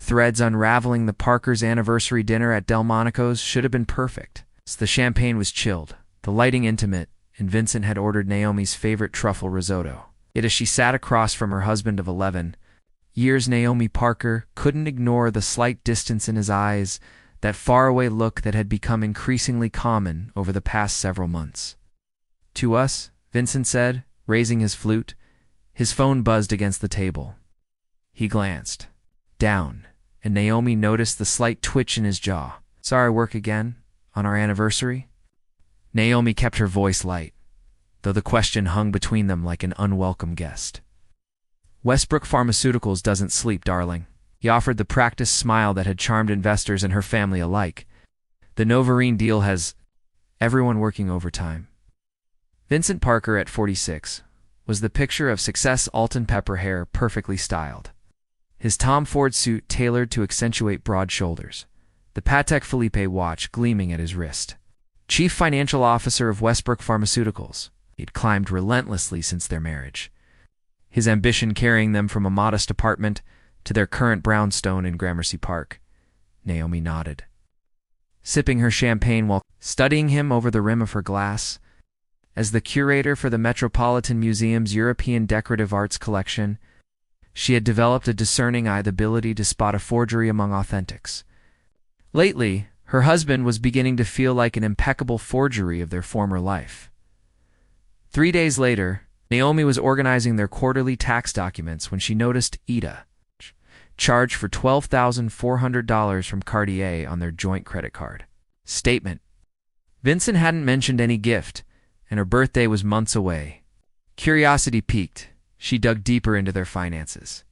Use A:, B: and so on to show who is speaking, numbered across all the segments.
A: threads unraveling. The Parkers' anniversary dinner at Delmonico's should have been perfect. The champagne was chilled, the lighting intimate, and Vincent had ordered Naomi's favorite truffle risotto. Yet as she sat across from her husband of 11 years, Naomi Parker couldn't ignore the slight distance in his eyes, that faraway look that had become increasingly common over the past several months. "To us," Vincent said, raising his flute. His phone buzzed against the table. He glanced down, and Naomi noticed the slight twitch in his jaw. "Sorry, work again? On our anniversary?" Naomi kept her voice light, though the question hung between them like an unwelcome guest. "Westbrook Pharmaceuticals doesn't sleep, darling." He offered the practiced smile that had charmed investors and her family alike. "The Novarine deal has everyone working overtime." Vincent Parker, at 46, was the picture of success. Alton pepper hair, perfectly styled. His Tom Ford suit tailored to accentuate broad shoulders. The Patek Philippe watch gleaming at his wrist. Chief Financial Officer of Westbrook Pharmaceuticals. He'd climbed relentlessly since their marriage, his ambition carrying them from a modest apartment to their current brownstone in Gramercy Park. Naomi nodded, sipping her champagne while studying him over the rim of her glass. As the curator for the Metropolitan Museum's European Decorative Arts collection, she had developed a discerning eye, the ability to spot a forgery among authentics. Lately, her husband was beginning to feel like an impeccable forgery of their former life. 3 days later, Naomi was organizing their quarterly tax documents when she noticed Ida charged for $12,400 from Cartier on their joint credit card statement. Vincent hadn't mentioned any gift, and her birthday was months away. Curiosity piqued. She dug deeper into their finances,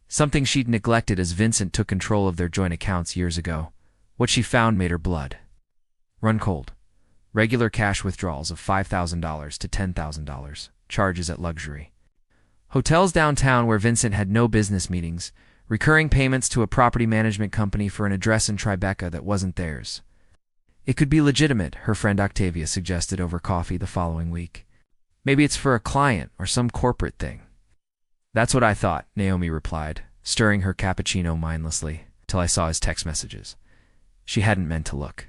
A: something she'd neglected as Vincent took control of their joint accounts years ago. What she found made her blood run cold. Regular cash withdrawals of $5,000 to $10,000, charges at luxury hotels downtown where Vincent had no business meetings, recurring payments to a property management company for an address in Tribeca that wasn't theirs. It could be legitimate, her friend Octavia suggested over coffee the following week. Maybe it's for a client or some corporate thing. "That's what I thought," Naomi replied, stirring her cappuccino mindlessly, till I saw his text messages. She hadn't meant to look.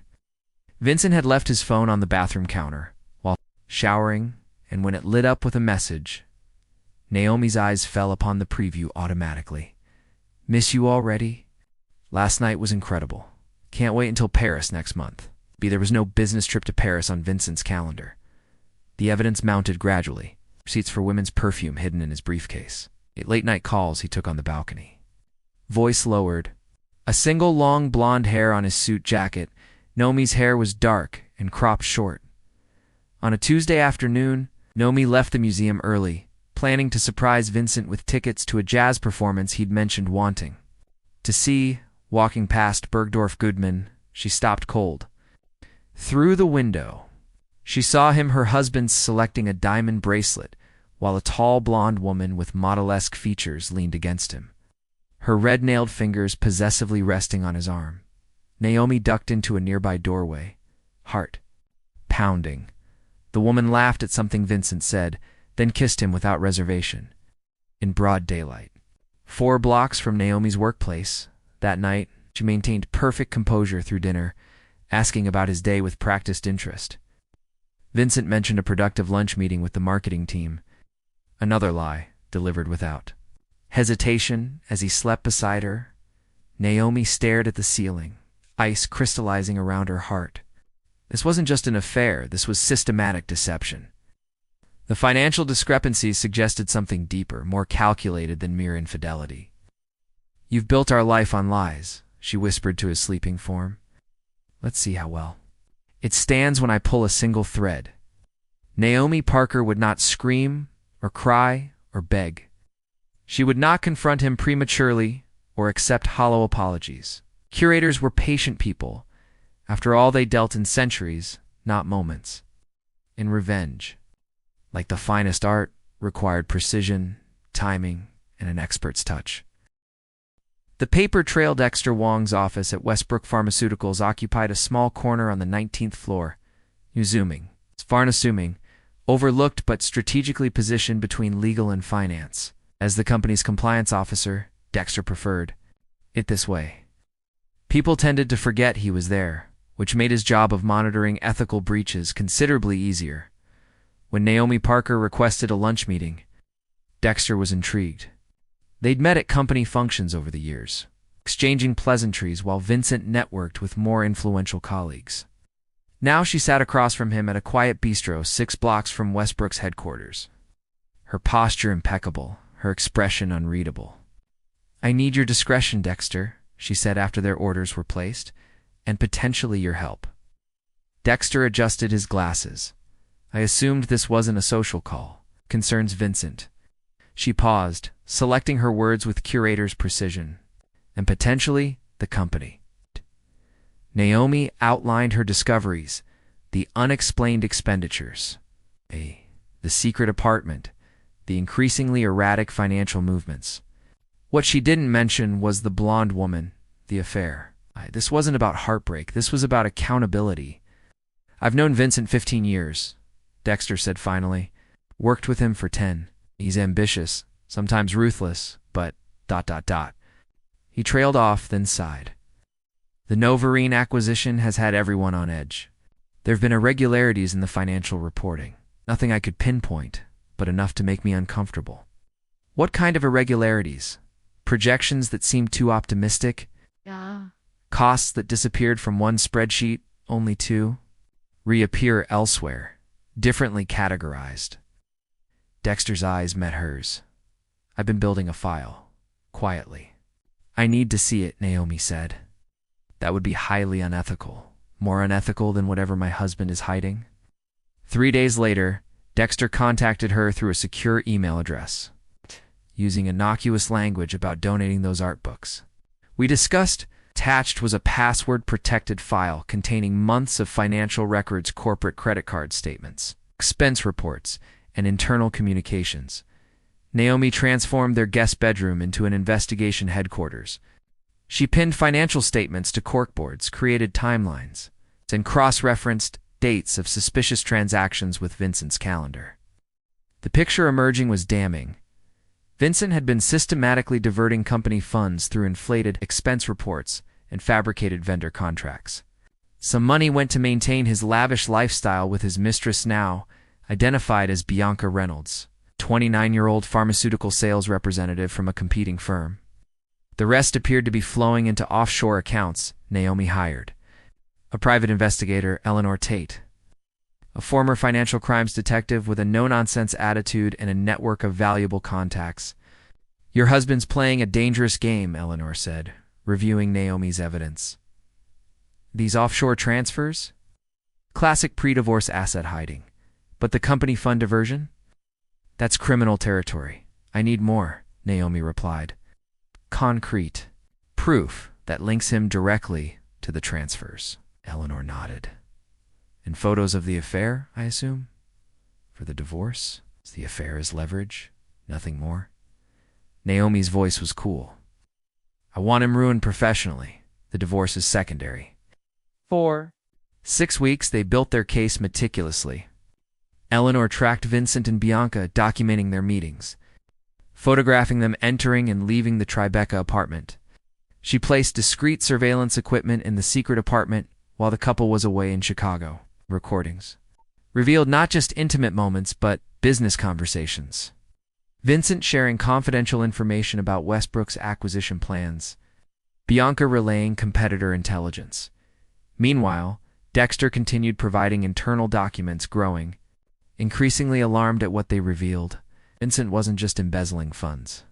A: Vincent had left his phone on the bathroom counter while showering, and when it lit up with a message, Naomi's eyes fell upon the preview automatically. "Miss you already? Last night was incredible. Can't wait until Paris next month." There was no business trip to Paris on Vincent's calendar. The evidence mounted gradually. Receipts for women's perfume hidden in his briefcase. Late-night calls he took on the balcony. Voice lowered. A single long blonde hair on his suit jacket. Naomi's hair was dark and cropped short. On a Tuesday afternoon, Naomi left the museum early, planning to surprise Vincent with tickets to a jazz performance he'd mentioned wanting to see. Walking past Bergdorf Goodman, she stopped cold. Through the window, she saw her husband selecting a diamond bracelet, while a tall blonde woman with model-esque features leaned against him, her red-nailed fingers possessively resting on his arm. Naomi ducked into a nearby doorway, heart pounding. The woman laughed at something Vincent said, then kissed him without reservation, in broad daylight. 4 blocks from Naomi's workplace, that night, she maintained perfect composure through dinner, asking about his day with practiced interest. Vincent mentioned a productive lunch meeting with the marketing team. Another lie, delivered without hesitation as he slept beside her. Naomi stared at the ceiling, ice crystallizing around her heart. This wasn't just an affair, this was systematic deception. The financial discrepancies suggested something deeper, more calculated than mere infidelity. "You've built our life on lies," she whispered to his sleeping form. "Let's see how well it stands when I pull a single thread." Naomi Parker would not scream or cry or beg. She would not confront him prematurely or accept hollow apologies. Curators were patient people. After all, they dealt in centuries, not moments. In revenge, like the finest art, required precision, timing, and an expert's touch. The paper trail. Dexter Wong's office at Westbrook Pharmaceuticals occupied a small corner on the 19th floor, unassuming, overlooked but strategically positioned between legal and finance. As the company's compliance officer, Dexter preferred it this way. People tended to forget he was there, which made his job of monitoring ethical breaches considerably easier. When Naomi Parker requested a lunch meeting, Dexter was intrigued. They'd met at company functions over the years, exchanging pleasantries while Vincent networked with more influential colleagues. Now she sat across from him at a quiet bistro 6 blocks from Westbrook's headquarters. Her posture impeccable, her expression unreadable. "I need your discretion, Dexter," she said after their orders were placed, "and potentially your help." Dexter adjusted his glasses. "I assumed this wasn't a social call. Concerns Vincent." She paused, selecting her words with curator's precision. "And potentially the company." Naomi outlined her discoveries, the unexplained expenditures, the secret apartment, the increasingly erratic financial movements. What she didn't mention was the blonde woman, the affair. This wasn't about heartbreak, this was about accountability. "I've known Vincent 15 years, Dexter said finally. "Worked with him for 10. He's ambitious, sometimes ruthless, but ... He trailed off, then sighed. "The Novarine acquisition has had everyone on edge. There have been irregularities in the financial reporting. Nothing I could pinpoint, but enough to make me uncomfortable." "What kind of irregularities? Projections that seemed too optimistic?
B: Yeah.
A: Costs that disappeared from one spreadsheet, only to reappear elsewhere, differently categorized?" Dexter's eyes met hers. "I've been building a file, quietly." "I need to see it," Naomi said. "That would be highly unethical, more unethical than whatever my husband is hiding." 3 days later, Dexter contacted her through a secure email address, using innocuous language about donating those art books. We discussed. Attached was a password-protected file containing months of financial records, corporate credit card statements, expense reports, and internal communications. Naomi transformed their guest bedroom into an investigation headquarters. She pinned financial statements to corkboards, created timelines, and cross-referenced dates of suspicious transactions with Vincent's calendar. The picture emerging was damning. Vincent had been systematically diverting company funds through inflated expense reports and fabricated vendor contracts. Some money went to maintain his lavish lifestyle with his mistress, now identified as Bianca Reynolds, 29-year-old pharmaceutical sales representative from a competing firm. The rest appeared to be flowing into offshore accounts Naomi hired. A private investigator, Eleanor Tate, a former financial crimes detective with a no-nonsense attitude and a network of valuable contacts. "Your husband's playing a dangerous game," Eleanor said, reviewing Naomi's evidence. "These offshore transfers? Classic pre-divorce asset hiding. But the company fund diversion? That's criminal territory. I need more," Naomi replied. "Concrete proof that links him directly to the transfers." Eleanor nodded. "And photos of the affair, I assume? For the divorce? The affair is leverage, nothing more?" Naomi's voice was cool. "I want him ruined professionally. The divorce is secondary." For 6 weeks, they built their case meticulously. Eleanor tracked Vincent and Bianca, documenting their meetings, photographing them entering and leaving the Tribeca apartment. She placed discreet surveillance equipment in the secret apartment while the couple was away in Chicago. Recordings revealed not just intimate moments, but business conversations. Vincent sharing confidential information about Westbrook's acquisition plans, Bianca relaying competitor intelligence. Meanwhile, Dexter continued providing internal documents, growing increasingly alarmed at what they revealed. Vincent wasn't just embezzling funds.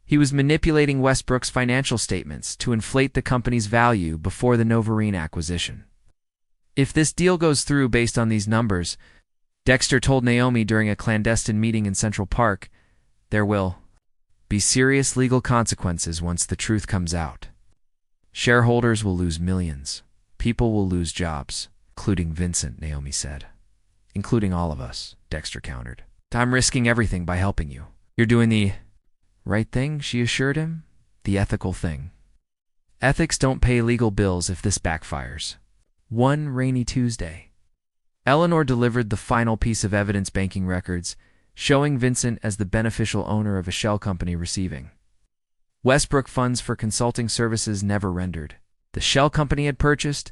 A: He was manipulating Westbrook's financial statements to inflate the company's value before the Novarine acquisition. "If this deal goes through based on these numbers," Dexter told Naomi during a clandestine meeting in Central Park, "there will be serious legal consequences once the truth comes out. Shareholders will lose millions. People will lose jobs, including Vincent," Naomi said. "Including all of us," Dexter countered. "I'm risking everything by helping you." "You're doing the right thing," she assured him. "The ethical thing. Ethics don't pay legal bills if this backfires." One rainy Tuesday, Eleanor delivered the final piece of evidence, banking records, showing Vincent as the beneficial owner of a shell company receiving Westbrook funds for consulting services never rendered. The shell company had purchased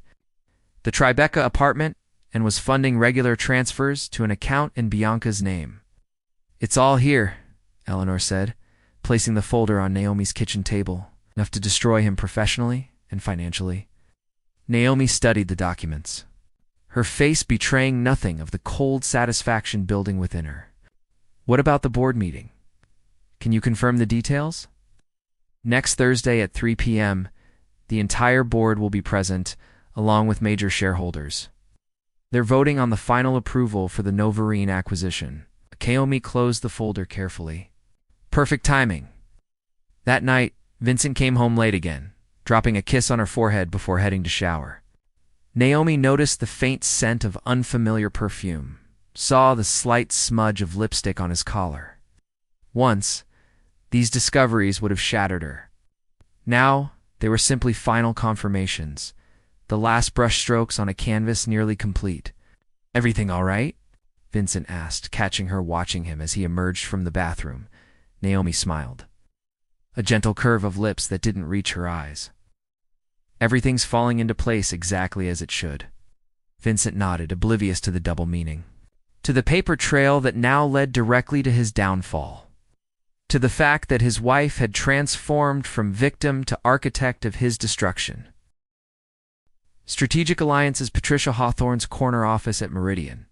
A: the Tribeca apartment and was funding regular transfers to an account in Bianca's name. "It's all here," Eleanor said, placing the folder on Naomi's kitchen table, enough to destroy him professionally and financially. Naomi studied the documents, her face betraying nothing of the cold satisfaction building within her. "What about the board meeting? Can you confirm the details?" "Next Thursday at 3 p.m., the entire board will be present, along with major shareholders. They're voting on the final approval for the Novarine acquisition." Naomi closed the folder carefully. Perfect timing. That night, Vincent came home late again, dropping a kiss on her forehead before heading to shower. Naomi noticed the faint scent of unfamiliar perfume, saw the slight smudge of lipstick on his collar. Once, these discoveries would have shattered her. Now, they were simply final confirmations, the last brushstrokes on a canvas nearly complete. "Everything all right?" Vincent asked, catching her watching him as he emerged from the bathroom. Naomi smiled, a gentle curve of lips that didn't reach her eyes. "Everything's falling into place exactly as it should." Vincent nodded, oblivious to the double meaning. To the paper trail that now led directly to his downfall. To the fact that his wife had transformed from victim to architect of his destruction. Strategic Alliance's Patricia Hawthorne's corner office at Meridian.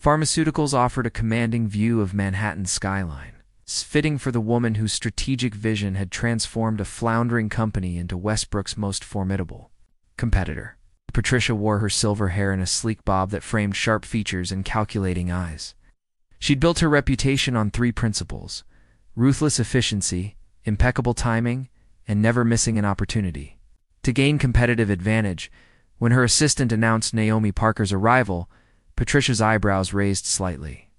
A: Pharmaceuticals offered a commanding view of Manhattan's skyline, fitting for the woman whose strategic vision had transformed a floundering company into Westbrook's most formidable competitor. Patricia wore her silver hair in a sleek bob that framed sharp features and calculating eyes. She'd built her reputation on three principles: ruthless efficiency, impeccable timing, and never missing an opportunity. To gain competitive advantage, when her assistant announced Naomi Parker's arrival, Patricia's eyebrows raised slightly.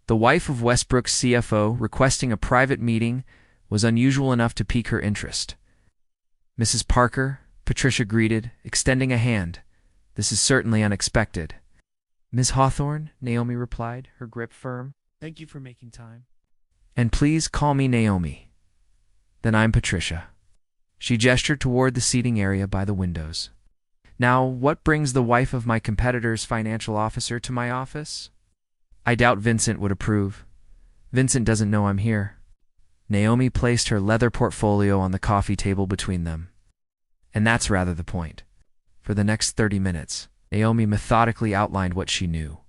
A: The wife of Westbrook's CFO requesting a private meeting was unusual enough to pique her interest. "Mrs. Parker," Patricia greeted, extending a hand. "This is certainly unexpected." "Ms. Hawthorne," Naomi replied, her grip firm. "Thank you for making time. And please call me Naomi." "Then I'm Patricia." She gestured toward the seating area by the windows. "Now, what brings the wife of my competitor's financial officer to my office?" "I doubt Vincent would approve. Vincent doesn't know I'm here." Naomi placed her leather portfolio on the coffee table between them. "And that's rather the point." For the next 30 minutes, Naomi methodically outlined what she knew.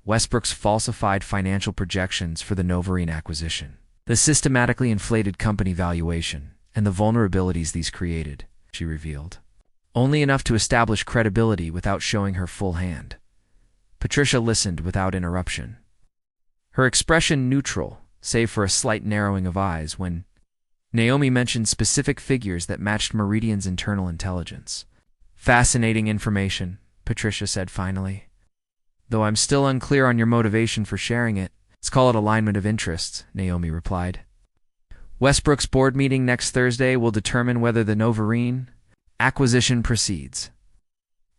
A: Westbrook's falsified financial projections for the Novarine acquisition, the systematically inflated company valuation, and the vulnerabilities these created, she revealed. Only enough to establish credibility without showing her full hand. Patricia listened without interruption, her expression neutral, save for a slight narrowing of eyes when Naomi mentioned specific figures that matched Meridian's internal intelligence. "Fascinating information," Patricia said finally. "Though I'm still unclear on your motivation for sharing it. Let's call it alignment of interests," Naomi replied. "Westbrook's board meeting next Thursday will determine whether the Novarine acquisition proceeds.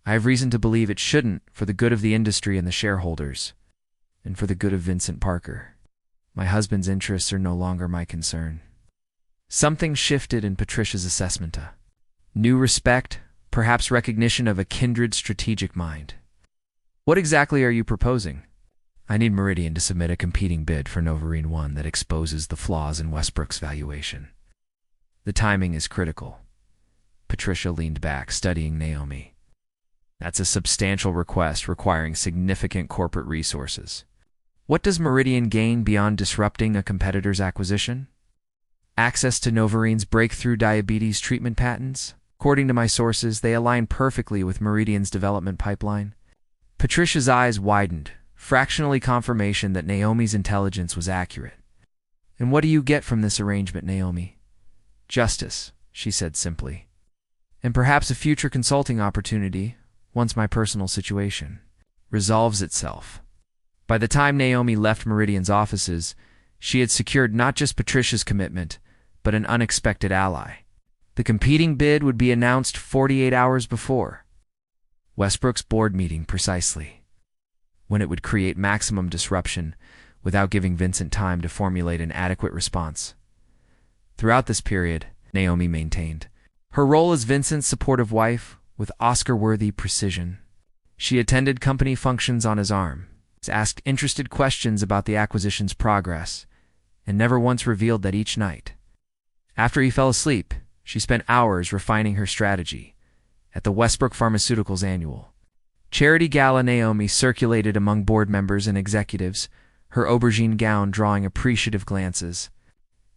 A: I have reason to believe it shouldn't, for the good of the industry and the shareholders, and for the good of Vincent Parker. My husband's interests are no longer my concern." Something shifted in Patricia's assessment. New respect, perhaps recognition of a kindred strategic mind. "What exactly are you proposing?" "I need Meridian to submit a competing bid for Novarine 1 that exposes the flaws in Westbrook's valuation. The timing is critical." Patricia leaned back, studying Naomi. "That's a substantial request requiring significant corporate resources. What does Meridian gain beyond disrupting a competitor's acquisition?" "Access to Novarine's breakthrough diabetes treatment patents. According to my sources, they align perfectly with Meridian's development pipeline." Patricia's eyes widened, fractionally confirmation that Naomi's intelligence was accurate. "And what do you get from this arrangement, Naomi?" "Justice," she said simply. "And perhaps a future consulting opportunity, once my personal situation resolves itself." By the time Naomi left Meridian's offices, she had secured not just Patricia's commitment, but an unexpected ally. The competing bid would be announced 48 hours before Westbrook's board meeting precisely, when it would create maximum disruption without giving Vincent time to formulate an adequate response. Throughout this period, Naomi maintained her role as Vincent's supportive wife with Oscar-worthy precision. She attended company functions on his arm, asked interested questions about the acquisition's progress, and never once revealed that each night, after he fell asleep, she spent hours refining her strategy. At the Westbrook Pharmaceuticals annual charity gala, Naomi circulated among board members and executives, her aubergine gown drawing appreciative glances.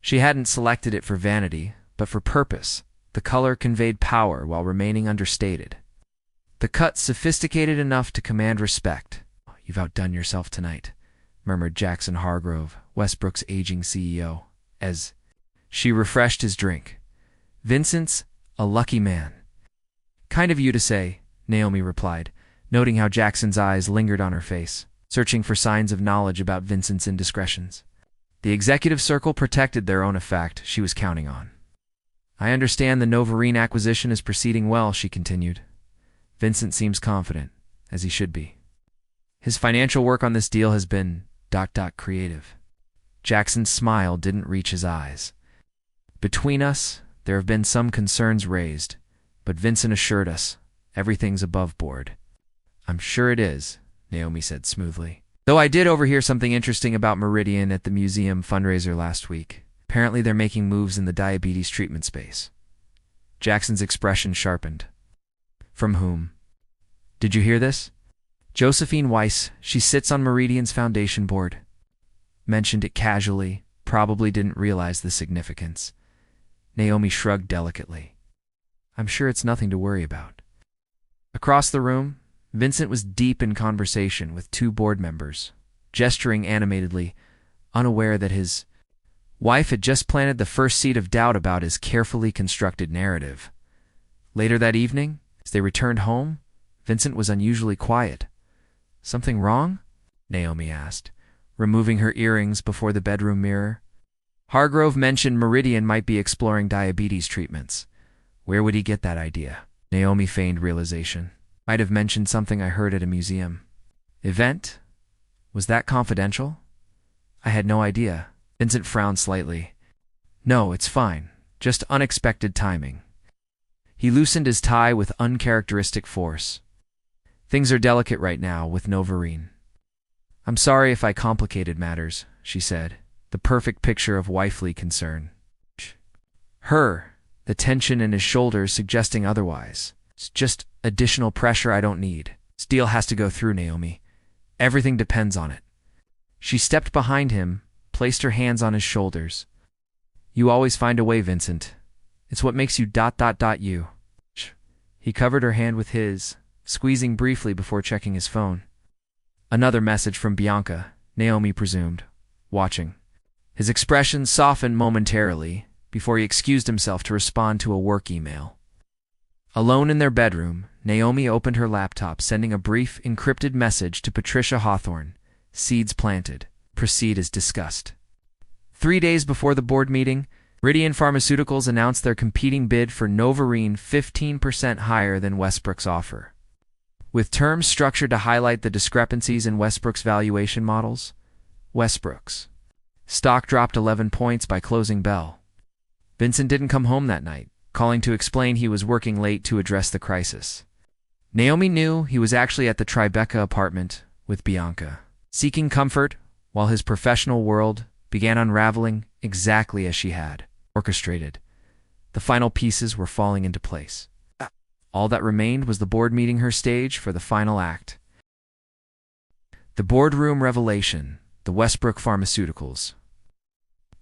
A: She hadn't selected it for vanity, but for purpose. The color conveyed power while remaining understated. The cut sophisticated enough to command respect. "You've outdone yourself tonight," murmured Jackson Hargrove, Westbrook's aging CEO, as she refreshed his drink. "Vincent's a lucky man." "Kind of you to say," Naomi replied, noting how Jackson's eyes lingered on her face, searching for signs of knowledge about Vincent's indiscretions. The executive circle protected their own effect she was counting on. "I understand the Novarine acquisition is proceeding well," she continued. "Vincent seems confident, as he should be. His financial work on this deal has been ... creative." Jackson's smile didn't reach his eyes. "Between us, there have been some concerns raised, but Vincent assured us everything's above board." "I'm sure it is," Naomi said smoothly. "Though I did overhear something interesting about Meridian at the museum fundraiser last week. Apparently they're making moves in the diabetes treatment space." Jackson's expression sharpened. "From whom?" "Did you hear this? Josephine Weiss, she sits on Meridian's foundation board. Mentioned it casually, probably didn't realize the significance." Naomi shrugged delicately. "I'm sure it's nothing to worry about." Across the room, Vincent was deep in conversation with two board members, gesturing animatedly, unaware that his wife had just planted the first seed of doubt about his carefully constructed narrative. Later that evening, as they returned home, Vincent was unusually quiet. "Something wrong?" Naomi asked, removing her earrings before the bedroom mirror. Hargrove mentioned Meridian might be exploring diabetes treatments. Where would he get that idea? Naomi feigned realization. "Might have mentioned something I heard at a museum." "Event? Was that confidential?" "I had no idea." Vincent frowned slightly. "No, it's fine. Just unexpected timing." He loosened his tie with uncharacteristic force. "Things are delicate right now with Novarine." "I'm sorry if I complicated matters," she said, the perfect picture of wifely concern. Her, the tension in his shoulders suggesting otherwise. "It's just additional pressure I don't need. This deal has to go through, Naomi. Everything depends on it." She stepped behind him, placed her hands on his shoulders. "You always find a way, Vincent. It's what makes you ... you." He covered her hand with his, squeezing briefly before checking his phone. Another message from Bianca, Naomi presumed, watching. His expression softened momentarily before he excused himself to respond to a work email. Alone in their bedroom, Naomi opened her laptop, sending a brief, encrypted message to Patricia Hawthorne. "Seeds planted. Proceed as discussed." 3 days before the board meeting, Meridian Pharmaceuticals announced their competing bid for Novarine 15% higher than Westbrook's offer. With terms structured to highlight the discrepancies in Westbrook's valuation models, Westbrook's stock dropped 11 points by closing bell. Vincent didn't come home that night, calling to explain he was working late to address the crisis. Naomi knew he was actually at the Tribeca apartment with Bianca, seeking comfort while his professional world began unraveling exactly as she had orchestrated. The final pieces were falling into place. All that remained was the board meeting her stage for the final act. The boardroom revelation, the Westbrook Pharmaceuticals.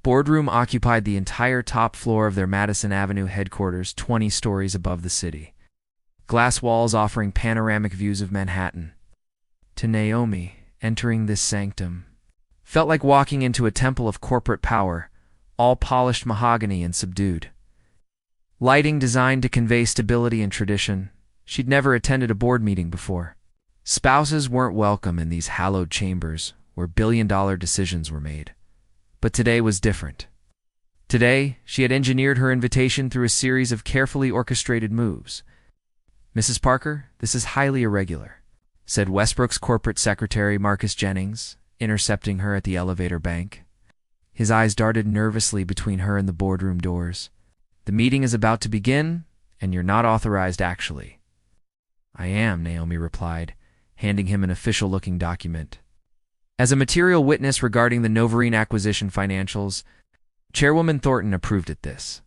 A: Boardroom occupied the entire top floor of their Madison Avenue headquarters, 20 stories above the city. Glass walls offering panoramic views of Manhattan. To Naomi, entering this sanctum felt like walking into a temple of corporate power, all polished mahogany and subdued. Lighting designed to convey stability and tradition. She'd never attended a board meeting before. Spouses weren't welcome in these hallowed chambers where billion-dollar decisions were made. But today was different. Today, she had engineered her invitation through a series of carefully orchestrated moves. "Mrs. Parker, this is highly irregular," said Westbrook's corporate secretary Marcus Jennings, intercepting her at the elevator bank. His eyes darted nervously between her and the boardroom doors. "The meeting is about to begin, and you're not authorized actually." "I am," Naomi replied, handing him an official-looking document. As a material witness regarding the Novarine acquisition financials, Chairwoman Thornton approved it this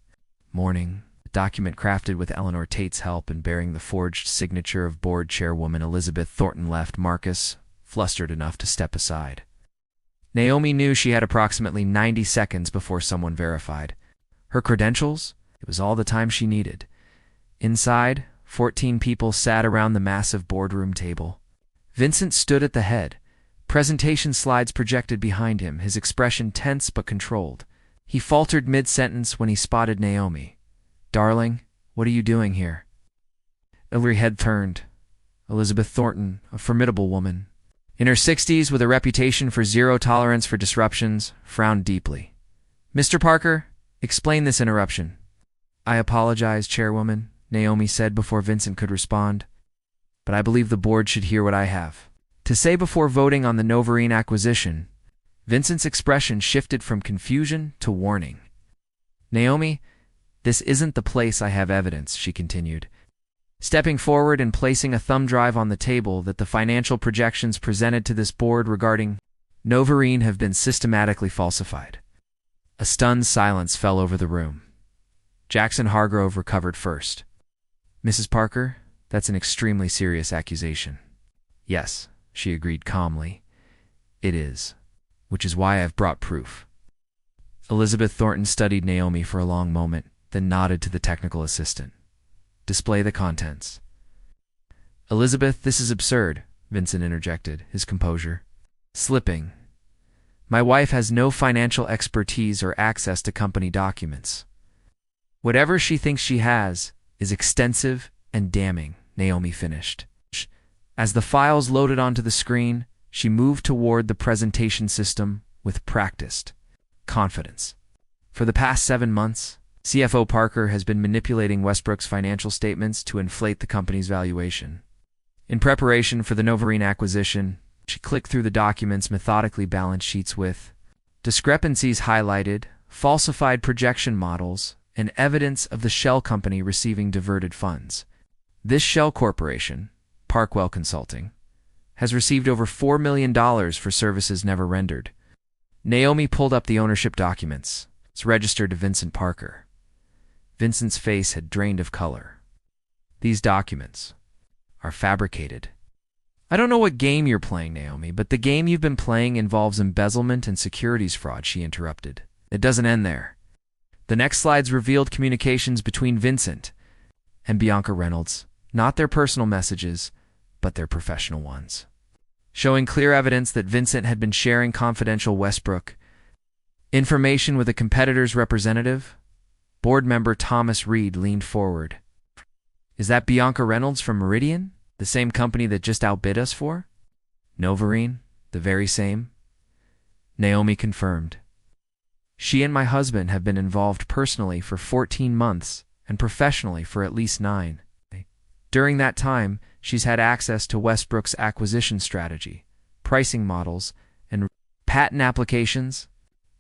A: morning. A document crafted with Eleanor Tate's help and bearing the forged signature of board chairwoman Elizabeth Thornton left Marcus flustered enough to step aside. Naomi knew she had approximately 90 seconds before someone verified her credentials. It was all the time she needed. Inside, 14 people sat around the massive boardroom table. Vincent stood at the head, presentation slides projected behind him, his expression tense but controlled. He faltered mid-sentence when he spotted Naomi. "Darling, what are you doing here?" Every head turned. Elizabeth Thornton, a formidable woman, in her 60s with a reputation for zero tolerance for disruptions, frowned deeply. "Mr. Parker, explain this interruption." "I apologize, Chairwoman," Naomi said before Vincent could respond, "but I believe the board should hear what I have to say before voting on the Novarine acquisition." Vincent's expression shifted from confusion to warning. "Naomi, this isn't the place I have evidence," she continued, stepping forward and placing a thumb drive on the table, "that the financial projections presented to this board regarding Novarine have been systematically falsified." A stunned silence fell over the room. Jackson Hargrove recovered first. "Mrs. Parker, that's an extremely serious accusation." "Yes," she agreed calmly, "it is, which is why I've brought proof." Elizabeth Thornton studied Naomi for a long moment, then nodded to the technical assistant. "Display the contents." "Elizabeth, this is absurd," Vincent interjected, his composure slipping. "My wife has no financial expertise or access to company documents." "Whatever she thinks she has is extensive and damning," Naomi finished. As the files loaded onto the screen, she moved toward the presentation system with practiced confidence. "For the past 7 months, CFO Parker has been manipulating Westbrook's financial statements to inflate the company's valuation. In preparation for the Novarine acquisition, she clicked through the documents, methodically balance sheets with discrepancies highlighted, falsified projection models, and evidence of the shell company receiving diverted funds. This shell corporation, Parkwell Consulting, has received over $4 million for services never rendered." Naomi pulled up the ownership documents. It's registered to Vincent Parker. Vincent's face had drained of color. "These documents are fabricated." "I don't know what game you're playing, Naomi, but the game you've been playing involves embezzlement and securities fraud," she interrupted. "It doesn't end there." The next slides revealed communications between Vincent and Bianca Reynolds, not their personal messages, but their professional ones, showing clear evidence that Vincent had been sharing confidential Westbrook information with a competitor's representative. Board member Thomas Reed leaned forward. "Is that Bianca Reynolds from Meridian, the same company that just outbid us for?" "Novarine, the very same," Naomi confirmed. "She and my husband have been involved personally for 14 months and professionally for at least 9. During that time, she's had access to Westbrook's acquisition strategy, pricing models, and patent applications."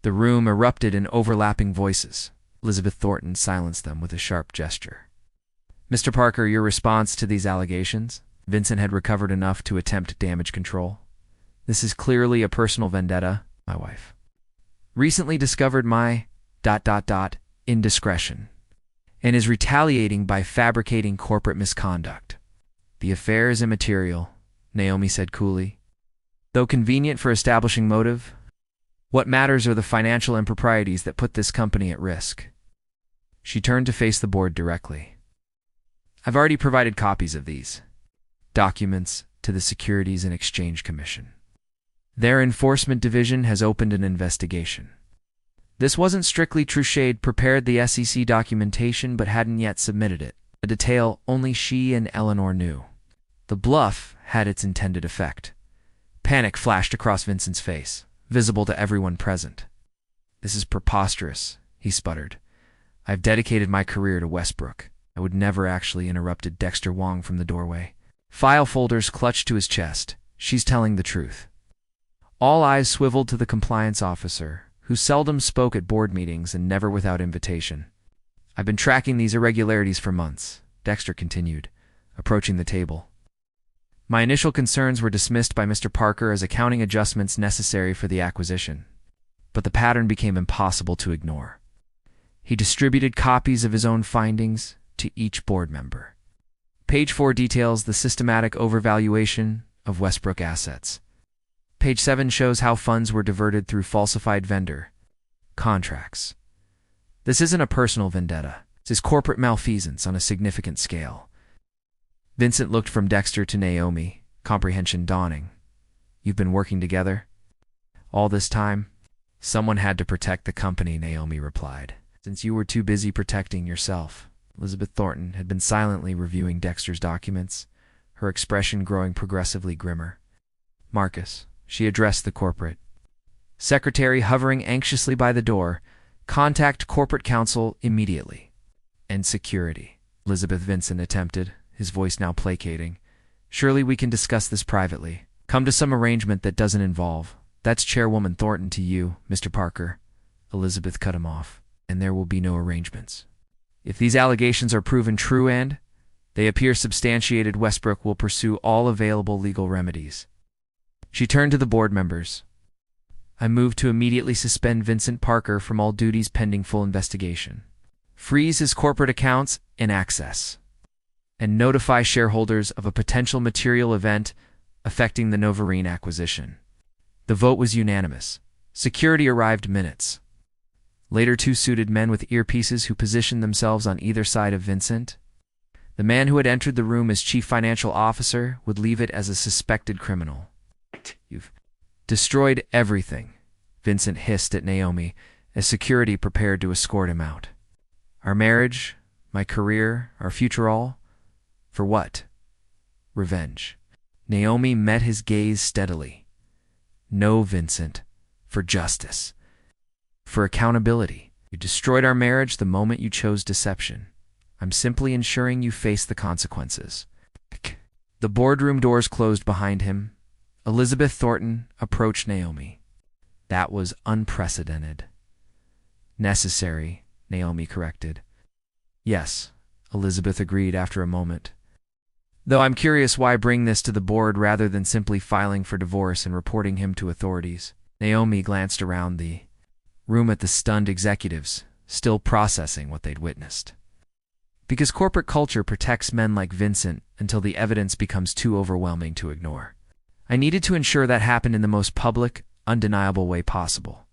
A: The room erupted in overlapping voices. Elizabeth Thornton silenced them with a sharp gesture. "Mr. Parker, your response to these allegations?" Vincent had recovered enough to attempt damage control. "This is clearly a personal vendetta. My wife recently discovered my ... indiscretion and is retaliating by fabricating corporate misconduct." "The affair is immaterial," Naomi said coolly. "Though convenient for establishing motive, what matters are the financial improprieties that put this company at risk." She turned to face the board directly. "I've already provided copies of these documents to the Securities and Exchange Commission. Their enforcement division has opened an investigation. This wasn't strictly true. Shade prepared the SEC documentation but hadn't yet submitted it, a detail only she and Eleanor knew. The bluff had its intended effect. Panic flashed across Vincent's face, visible to everyone present. "This is preposterous," he sputtered. "I've dedicated my career to Westbrook. I would never." Actually interrupted Dexter Wong from the doorway. File folders clutched to his chest. "She's telling the truth." All eyes swiveled to the compliance officer, who seldom spoke at board meetings and never without invitation. I've been tracking these irregularities for months, Dexter continued, approaching the table. My initial concerns were dismissed by Mr. Parker as accounting adjustments necessary for the acquisition, but the pattern became impossible to ignore. He distributed copies of his own findings to each board member. Page 4 details the systematic overvaluation of Westbrook assets. Page 7 shows how funds were diverted through falsified vendor contracts. This isn't a personal vendetta. It's corporate malfeasance on a significant scale. Vincent looked from Dexter to Naomi, comprehension dawning. You've been working together? All this time? Someone had to protect the company, Naomi replied. Since you were too busy protecting yourself. Elizabeth Thornton had been silently reviewing Dexter's documents, her expression growing progressively grimmer. Marcus, she addressed the corporate secretary hovering anxiously by the door, contact corporate counsel immediately. And security, Elizabeth Vincent attempted, his voice now placating. Surely we can discuss this privately. Come to some arrangement that doesn't involve. That's Chairwoman Thornton to you, Mr. Parker. Elizabeth cut him off. And there will be no arrangements. If these allegations are proven true and they appear substantiated, Westbrook will pursue all available legal remedies. She turned to the board members. I move to immediately suspend Vincent Parker from all duties pending full investigation. Freeze his corporate accounts and access. And notify shareholders of a potential material event affecting the Novarine acquisition. The vote was unanimous. Security arrived minutes later. Two suited men with earpieces who positioned themselves on either side of Vincent. The man who had entered the room as chief financial officer would leave it as a suspected criminal. You've destroyed everything, Vincent hissed at Naomi as security prepared to escort him out. Our marriage, my career, our future, all? For what? Revenge. Naomi met his gaze steadily. No, Vincent. For justice. For accountability. You destroyed our marriage the moment you chose deception. I'm simply ensuring you face the consequences. The boardroom doors closed behind him. Elizabeth Thornton approached Naomi. That was unprecedented. Necessary, Naomi corrected. Yes, Elizabeth agreed after a moment. Though I'm curious why bring this to the board rather than simply filing for divorce and reporting him to authorities. Naomi glanced around the room at the stunned executives, still processing what they'd witnessed. Because corporate culture protects men like Vincent until the evidence becomes too overwhelming to ignore. I needed to ensure that happened in the most public, undeniable way possible.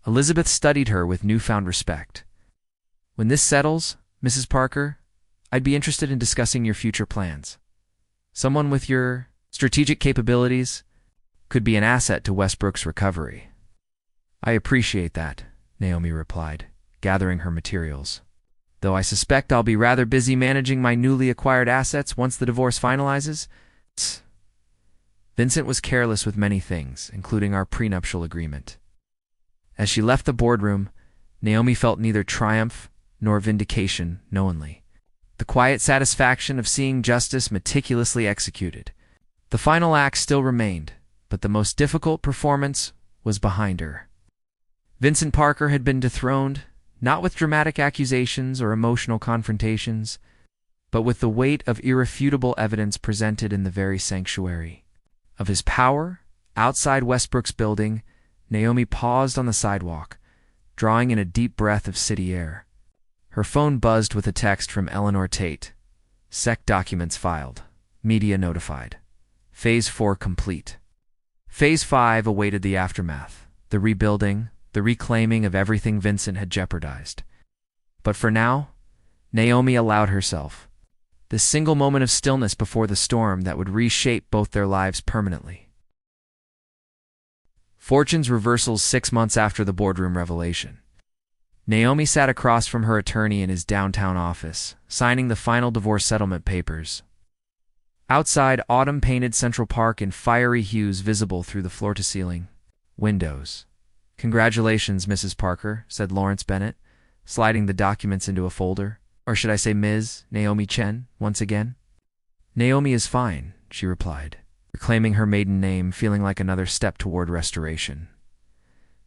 A: Elizabeth studied her with newfound respect. When this settles, Mrs. Parker, I'd be interested in discussing your future plans. Someone with your strategic capabilities could be an asset to Westbrook's recovery. I appreciate that, Naomi replied, gathering her materials. Though I suspect I'll be rather busy managing my newly acquired assets once the divorce finalizes. Vincent was careless with many things, including our prenuptial agreement. As she left the boardroom, Naomi felt neither triumph nor vindication knowingly. The quiet satisfaction of seeing justice meticulously executed. The final act still remained, but the most difficult performance was behind her. Vincent Parker had been dethroned, not with dramatic accusations or emotional confrontations, but with the weight of irrefutable evidence presented in the very sanctuary of his power. Outside Westbrook's building, Naomi paused on the sidewalk, drawing in a deep breath of city air. Her phone buzzed with a text from Eleanor Tate. SEC documents filed. Media notified. Phase 4 complete. Phase 5 awaited the aftermath, the rebuilding, the reclaiming of everything Vincent had jeopardized. But for now, Naomi allowed herself this single moment of stillness before the storm that would reshape both their lives permanently. Fortune's reversals 6 months after the boardroom revelation. Naomi sat across from her attorney in his downtown office, signing the final divorce settlement papers. Outside, autumn painted Central Park in fiery hues visible through the floor-to-ceiling windows. Congratulations, Mrs. Parker, said Lawrence Bennett, sliding the documents into a folder. Or should I say Ms. Naomi Chen, once again? Naomi is fine, she replied, reclaiming her maiden name, feeling like another step toward restoration.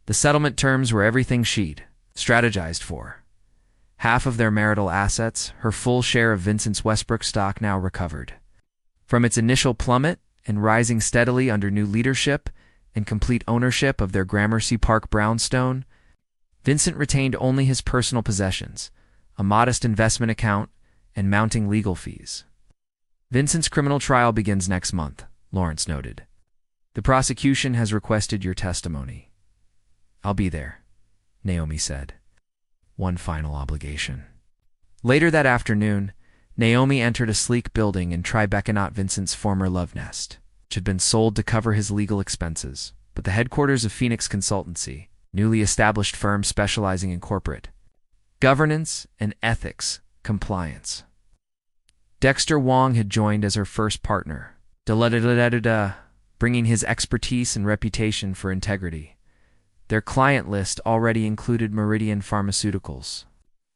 A: The settlement terms were everything she'd strategized for. Half of their marital assets, her full share of Vincent's Westbrook stock now recovered. From its initial plummet and rising steadily under new leadership and complete ownership of their Gramercy Park brownstone, Vincent retained only his personal possessions, a modest investment account, and mounting legal fees. Vincent's criminal trial begins next month, Lawrence noted. The prosecution has requested your testimony. I'll be there, Naomi said. One final obligation. Later that afternoon, Naomi entered a sleek building in Tribeca, not Vincent's former love nest, which had been sold to cover his legal expenses, but the headquarters of Phoenix Consultancy, newly established firm specializing in corporate governance and ethics compliance. Dexter Wong had joined as her first partner, bringing his expertise and reputation for integrity. Their client list already included Meridian Pharmaceuticals.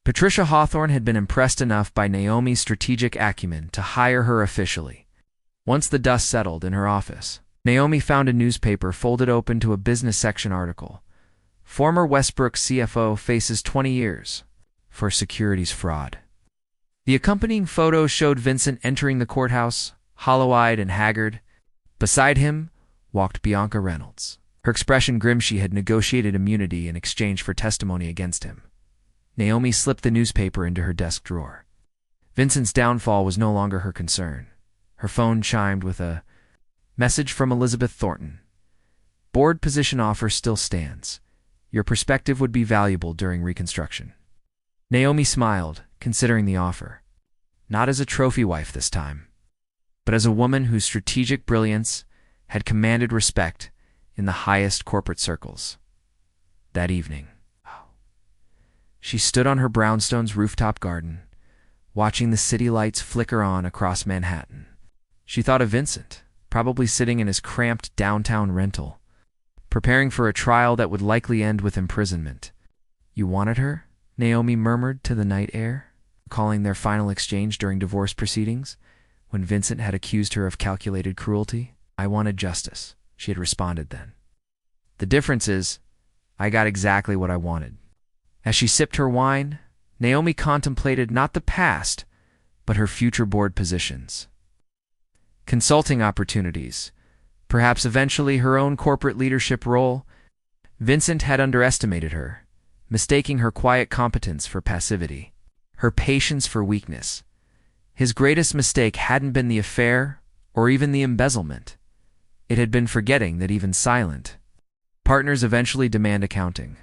A: Patricia Hawthorne had been impressed enough by Naomi's strategic acumen to hire her officially. Once the dust settled in her office, Naomi found a newspaper folded open to a business section article. Former Westbrook CFO faces 20 years for securities fraud. The accompanying photo showed Vincent entering the courthouse, hollow-eyed and haggard. Beside him walked Bianca Reynolds, her expression grim. She had negotiated immunity in exchange for testimony against him. Naomi slipped the newspaper into her desk drawer. Vincent's downfall was no longer her concern. Her phone chimed with a message from Elizabeth Thornton. Board position offer still stands. Your perspective would be valuable during reconstruction. Naomi smiled, considering the offer. Not as a trophy wife this time, but as a woman whose strategic brilliance had commanded respect in the highest corporate circles. That evening, she stood on her brownstone's rooftop garden, watching the city lights flicker on across Manhattan. She thought of Vincent, probably sitting in his cramped downtown rental, preparing for a trial that would likely end with imprisonment. You wanted her? Naomi murmured to the night air, recalling their final exchange during divorce proceedings, when Vincent had accused her of calculated cruelty. I wanted justice, she had responded then. The difference is, I got exactly what I wanted. As she sipped her wine, Naomi contemplated not the past, but her future board positions. Consulting opportunities, perhaps eventually her own corporate leadership role. Vincent had underestimated her, mistaking her quiet competence for passivity, her patience for weakness. His greatest mistake hadn't been the affair or even the embezzlement. It had been forgetting that even silent partners eventually demand accounting.